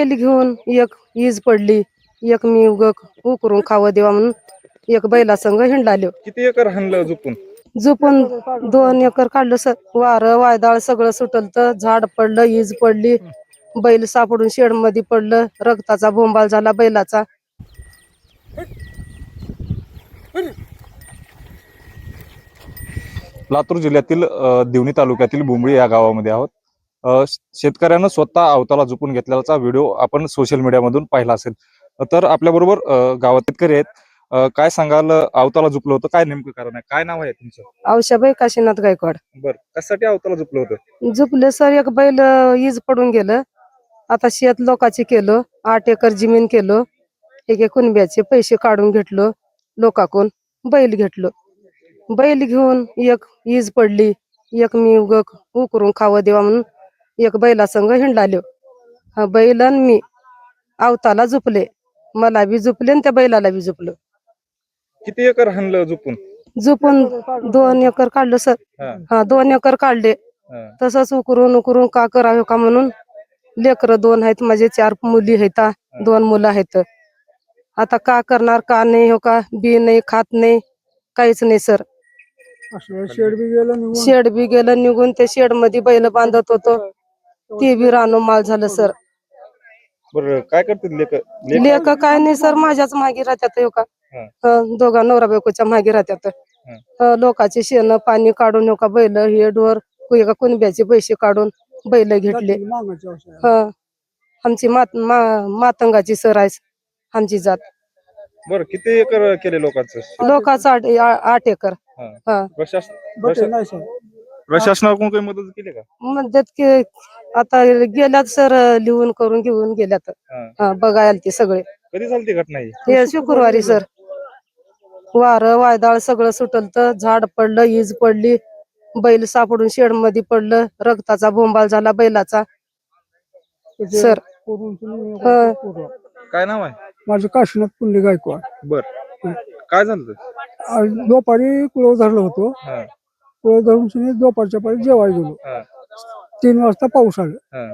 बैल घेऊन एक ईज पडली, एक मी उकरून खावं देवा म्हणून एक बैला संग हिंडलालो. किती एकर हाणलं झोपून? झोपून 2 एकर काढलं सर. वारं वायदाळ सगळं सुटल तर झाड पडलं, ईज पडली, बैल सापडून शेड मध्ये पडलं, रक्ताचा बोंबाल झाला बैलाचा. लातूर जिल्ह्यातील देवणी तालुक्यातील बुंबळी या गावामध्ये आहोत. शेतकऱ्यानं स्वतः अवताला झोपून घेतल्याचा व्हिडिओ आपण सोशल मीडियामधून पाहिला असेल. तर आपल्याबरोबर गावात शेतकरी आहेत. काय सांगाल, अवताला झोपलं होतं, काय नेमकं कारण आहे, काय नाव आहे तुमचं? औषाबाई काशीनाथ गायकवाड. बरं, कशासाठी अवताला झोपलं होतं? झोपले सर, एक बैल ईज पडून गेलं. आता शेत लोकांचे केलं, 8 एकर जमीन केलं, एक कुणब्याचे पैसे काढून घेतलो लोकांकडून, बैल घेतलो. बैल घेऊन एक ईज पडली, एक मी उकरून खावं देवा म्हणून एक बैला संग हिंडलालो. हा बैल आणि मी अवताला झोपले, मला बी झोपले आणि त्या बैलाला बी झोपलं. किती एकर हाणलं झोपून? झोपून 2 एकर काढलं सर. हा 2 एकर काढले. तसंच उकरून का करावं का म्हणून लेकरं 2 आहेत माझे, 4 मुली आहेत, 2 मुलं आहेत. आता का करणार का नाही, हो का बी नाही खात नाही, काहीच नाही सर. शेड बी गेलं निघून, ते शेड मध्ये बैल बांधत होतो, ते बी रानो माल झालं सर. बरं, काय करतील लेक काय नाही सर, माझ्याच मागे राहतात हो का. दोघा नवरा बायकोच्या मागे राहतात. लोकांचे शेण पाणी काढून हो का बैल हे डोर कुणब्याचे पैसे काढून बैल घेतले. आमची मातंगाची सर आहे आमची जात. बरं, किती एकर केले लोकांचं? लोकांचं 8 एकर. प्रशासनाकडून काही मदत केली का? मदत की आता गेल्यात सर, लिहून करून घेऊन गेल्यात. बघायला ते सगळे. कधी झाली ती घटना? हे शुक्रवारी सर. वारं वायदाळ सगळं सुटल तर झाड पडलं, ईज पडली, बैल सापडून शेड मध्ये पडलं, रक्ताचा बोंबाल झाला बैलाचा सर. काय नाव आहे? माझं काशीनाथ पुंडलिक गायकवाड. बर, काय झालं? दुपारी कुळव धरलं होतो. कुळव धरून दुपारच्या पारी जेवायला गेलो. 3 वाजता पाऊस आला.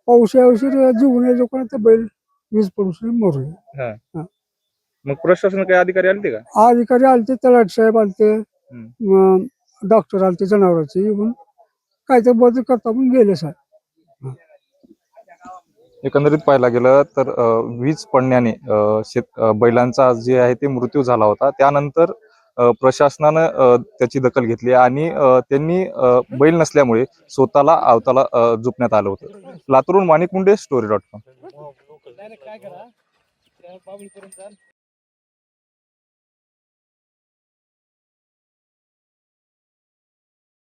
पाऊस यावर्षी जीवन यायचं पण बैल वीज पडून मरले. मग प्रशासन काही अधिकारी आले का? अधिकारी आलते, तलाठी साहेब आलते, डॉक्टर आलते जनावरांचे, येऊन काय तर बदल करता पण गेले साहेब. एकंदरीत पाहायला गेलं तर वीज पडण्याने बैलांचा जे आहे ते मृत्यू झाला होता. त्यानंतर प्रशासनानं त्याची दखल घेतली आणि त्यांनी बैल नसल्यामुळे स्वतःला अवताला झोपण्यात आलं होतं. लातूरून माणिक मुंडे, story.com.